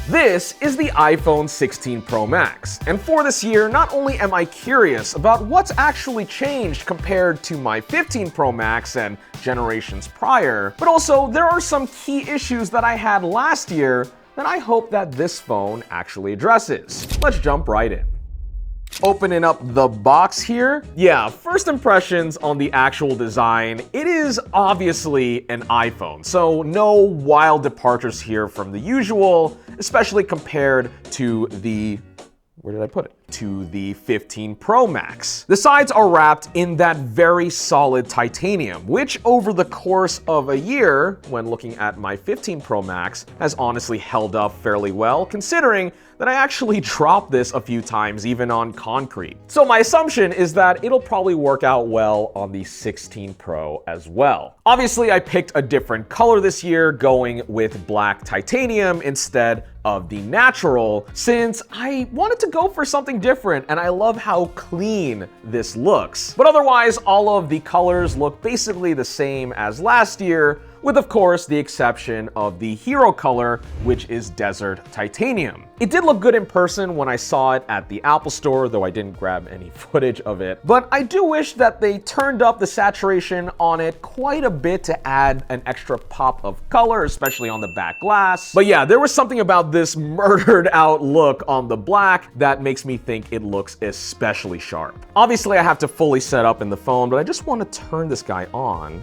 This is the iPhone 16 Pro Max, and for this year, not only am I curious about what's actually changed compared to my 15 Pro Max and generations prior, but also there are some key issues that I had last year that I hope that this phone actually addresses. Let's jump right in. Opening up the box here. Yeah, first impressions on the actual design. It is obviously an iPhone, so no wild departures here from the usual, especially compared to the where did I put it? To the 15 Pro Max. The sides are wrapped in that very solid titanium, which over the course of a year, when looking at my 15 Pro Max, has honestly held up fairly well, considering that I actually dropped this a few times, even on concrete. So my assumption is that it'll probably work out well on the 16 Pro as well. Obviously, I picked a different color this year, going with black titanium instead of the natural, since I wanted to go for something different, and I love how clean this looks. But otherwise, all of the colors look basically the same as last year, with of course the exception of the hero color, which is desert titanium. It did look good in person when I saw it at the Apple Store, though I didn't grab any footage of it. But I do wish that they turned up the saturation on it quite a bit to add an extra pop of color, especially on the back glass. But yeah, there was something about this murdered out look on the black that makes me think it looks especially sharp. Obviously, I have to fully set up in the phone, but I just want to turn this guy on.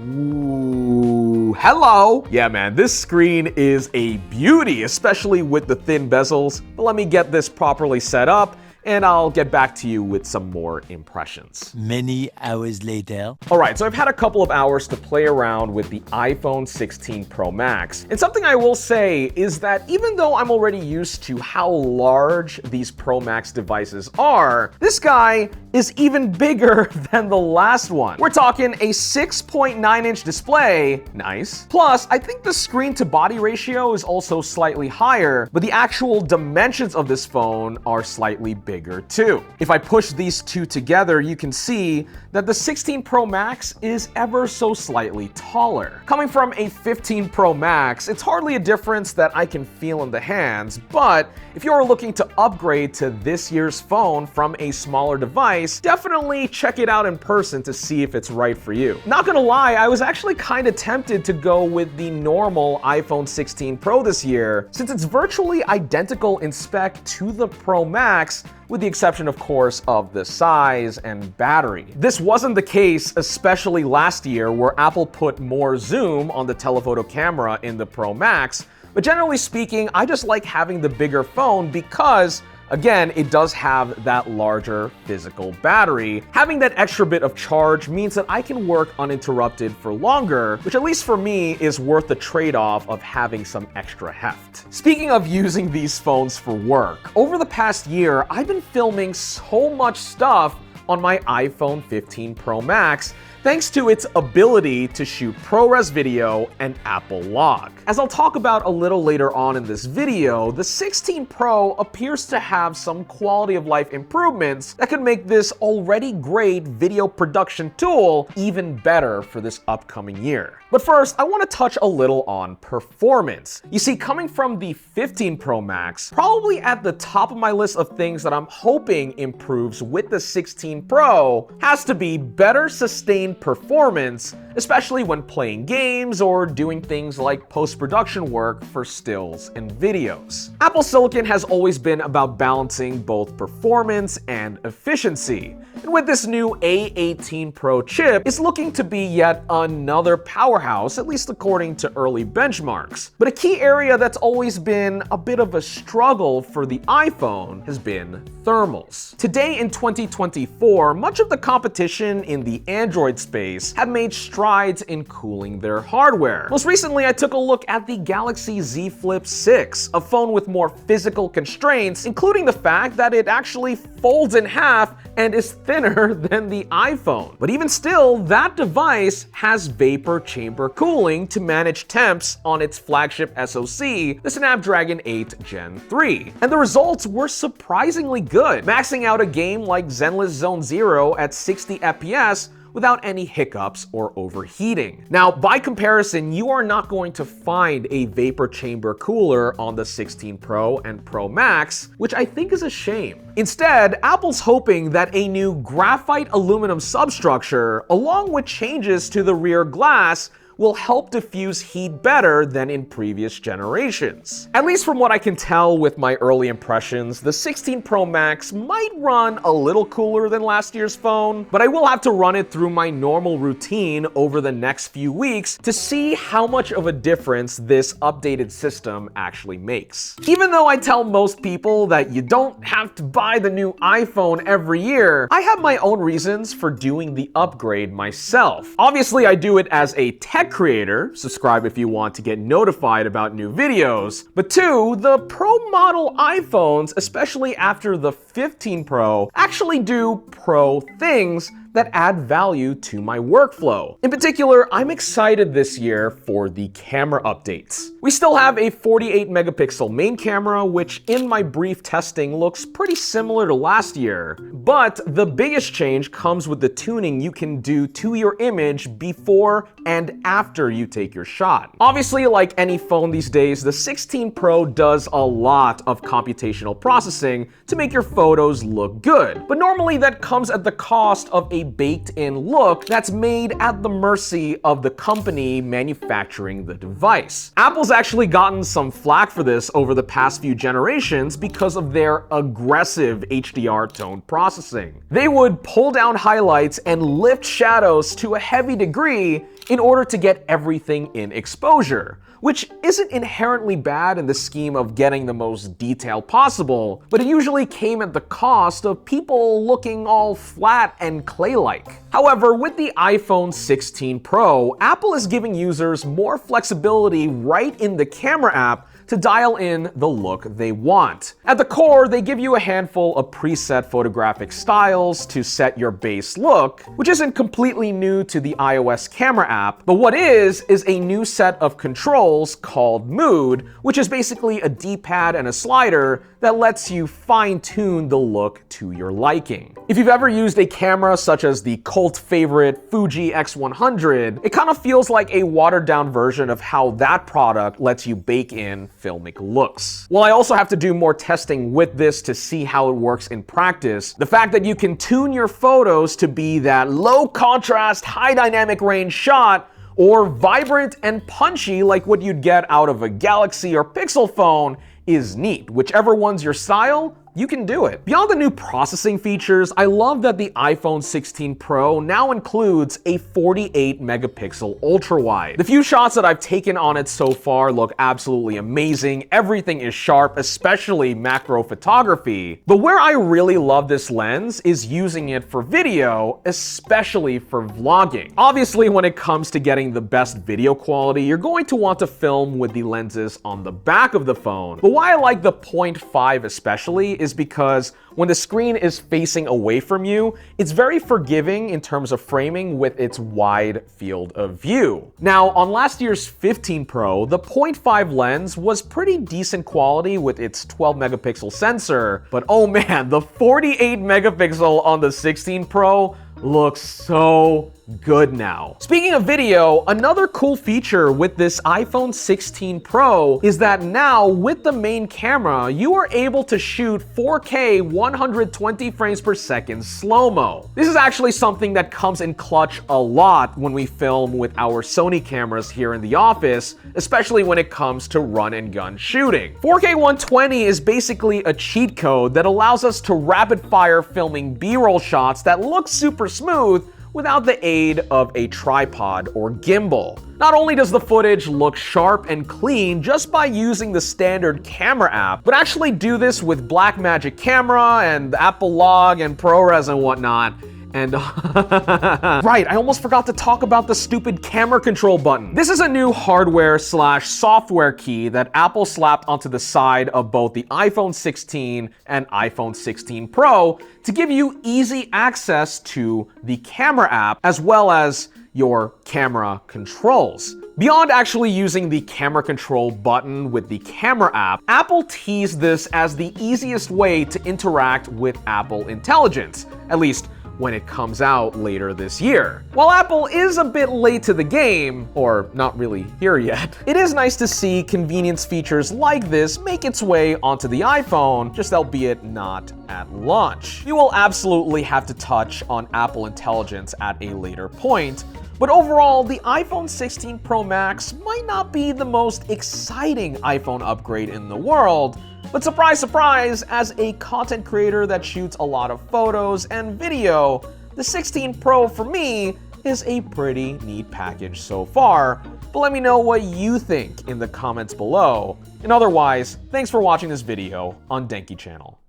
Ooh, hello! Yeah, man, this screen is a beauty, especially with the thin bezels. But let me get this properly set up, and I'll get back to you with some more impressions. Many hours later. Alright, so I've had a couple of hours to play around with the iPhone 16 Pro Max. And something I will say is that even though I'm already used to how large these Pro Max devices are, this guy is even bigger than the last one. We're talking a 6.9-inch display, nice. Plus, I think the screen to body ratio is also slightly higher, but the actual dimensions of this phone are slightly bigger too. If I push these two together, you can see that the 16 Pro Max is ever so slightly taller. Coming from a 15 Pro Max, it's hardly a difference that I can feel in the hands, but if you're looking to upgrade to this year's phone from a smaller device, definitely check it out in person to see if it's right for you. Not gonna lie, I was actually kind of tempted to go with the normal iPhone 16 Pro this year, since it's virtually identical in spec to the Pro Max, with the exception, of course, of the size and battery. This wasn't the case, especially last year, where Apple put more zoom on the telephoto camera in the Pro Max, but generally speaking, I just like having the bigger phone because again, it does have that larger physical battery. Having that extra bit of charge means that I can work uninterrupted for longer, which at least for me is worth the trade-off of having some extra heft. Speaking of using these phones for work, over the past year, I've been filming so much stuff on my iPhone 15 Pro Max, thanks to its ability to shoot ProRes video and Apple Log. As I'll talk about a little later on in this video, the 16 Pro appears to have some quality of life improvements that could make this already great video production tool even better for this upcoming year. But first, I want to touch a little on performance. You see, coming from the 15 Pro Max, probably at the top of my list of things that I'm hoping improves with the 16 Pro has to be better sustained performance, especially when playing games or doing things like post-production work for stills and videos. Apple Silicon has always been about balancing both performance and efficiency. And with this new A18 Pro chip, it's looking to be yet another powerhouse, at least according to early benchmarks. But a key area that's always been a bit of a struggle for the iPhone has been thermals. Today in 2024, much of the competition in the Android space have made strides in cooling their hardware. Most recently, I took a look at the Galaxy Z Flip 6, a phone with more physical constraints, including the fact that it actually folds in half and is thinner than the iPhone. But even still, that device has vapor chamber cooling to manage temps on its flagship SoC, the Snapdragon 8 Gen 3. And the results were surprisingly good, maxing out a game like Zenless Zone Zero at 60 FPS without any hiccups or overheating. Now, by comparison, you are not going to find a vapor chamber cooler on the 16 Pro and Pro Max, which I think is a shame. Instead, Apple's hoping that a new graphite aluminum substructure, along with changes to the rear glass, will help diffuse heat better than in previous generations. At least from what I can tell with my early impressions, the 16 Pro Max might run a little cooler than last year's phone, but I will have to run it through my normal routine over the next few weeks to see how much of a difference this updated system actually makes. Even though I tell most people that you don't have to buy the new iPhone every year, I have my own reasons for doing the upgrade myself. Obviously, I do it as a tech creator, subscribe if you want to get notified about new videos. But two, the Pro model iPhones, especially after the 15 Pro, actually do Pro things that add value to my workflow. In particular, I'm excited this year for the camera updates. We still have a 48 megapixel main camera, which in my brief testing looks pretty similar to last year. But the biggest change comes with the tuning you can do to your image before and after you take your shot. Obviously, like any phone these days, the 16 Pro does a lot of computational processing to make your photos look good. But normally that comes at the cost of a baked-in look that's made at the mercy of the company manufacturing the device. Apple's actually gotten some flack for this over the past few generations because of their aggressive HDR tone processing. They would pull down highlights and lift shadows to a heavy degree in order to get everything in exposure, which isn't inherently bad in the scheme of getting the most detail possible, but it usually came at the cost of people looking all flat and clay-like. However, with the iPhone 16 Pro, Apple is giving users more flexibility right in the camera app to dial in the look they want. At the core, they give you a handful of preset photographic styles to set your base look, which isn't completely new to the iOS camera app, but what is a new set of controls called Mood, which is basically a D-pad and a slider that lets you fine-tune the look to your liking. If you've ever used a camera such as the cult favorite Fuji X100, it kind of feels like a watered-down version of how that product lets you bake in filmic looks. While I also have to do more testing with this to see how it works in practice, the fact that you can tune your photos to be that low contrast, high dynamic range shot, or vibrant and punchy like what you'd get out of a Galaxy or Pixel phone is neat. Whichever one's your style, you can do it. Beyond the new processing features, I love that the iPhone 16 Pro now includes a 48 megapixel ultra-wide. The few shots that I've taken on it so far look absolutely amazing. Everything is sharp, especially macro photography. But where I really love this lens is using it for video, especially for vlogging. Obviously, when it comes to getting the best video quality, you're going to want to film with the lenses on the back of the phone. But why I like the 0.5 especially is because when the screen is facing away from you, it's very forgiving in terms of framing with its wide field of view. Now, on last year's 15 Pro, the 0.5 lens was pretty decent quality with its 12 megapixel sensor, but oh man, the 48 megapixel on the 16 Pro looks so good now. Speaking of video, another cool feature with this iPhone 16 Pro is that now with the main camera, you are able to shoot 4K 120 frames per second slow-mo. This is actually something that comes in clutch a lot when we film with our Sony cameras here in the office, especially when it comes to run and gun shooting. 4K 120 is basically a cheat code that allows us to rapid fire filming B-roll shots that look super smooth without the aid of a tripod or gimbal. Not only does the footage look sharp and clean just by using the standard camera app, but actually do this with Blackmagic Camera and Apple Log and ProRes and whatnot. And right, I almost forgot to talk about the stupid camera control button. This is a new hardware/software key that Apple slapped onto the side of both the iPhone 16 and iPhone 16 Pro to give you easy access to the camera app as well as your camera controls. Beyond actually using the camera control button with the camera app, Apple teased this as the easiest way to interact with Apple Intelligence, at least when it comes out later this year. While Apple is a bit late to the game, or not really here yet, it is nice to see convenience features like this make its way onto the iPhone, just albeit not at launch. You will absolutely have to touch on Apple Intelligence at a later point, but overall, the iPhone 16 Pro Max might not be the most exciting iPhone upgrade in the world, but surprise, surprise, as a content creator that shoots a lot of photos and video, the 16 Pro for me is a pretty neat package so far. But let me know what you think in the comments below. And otherwise, thanks for watching this video on Denki channel.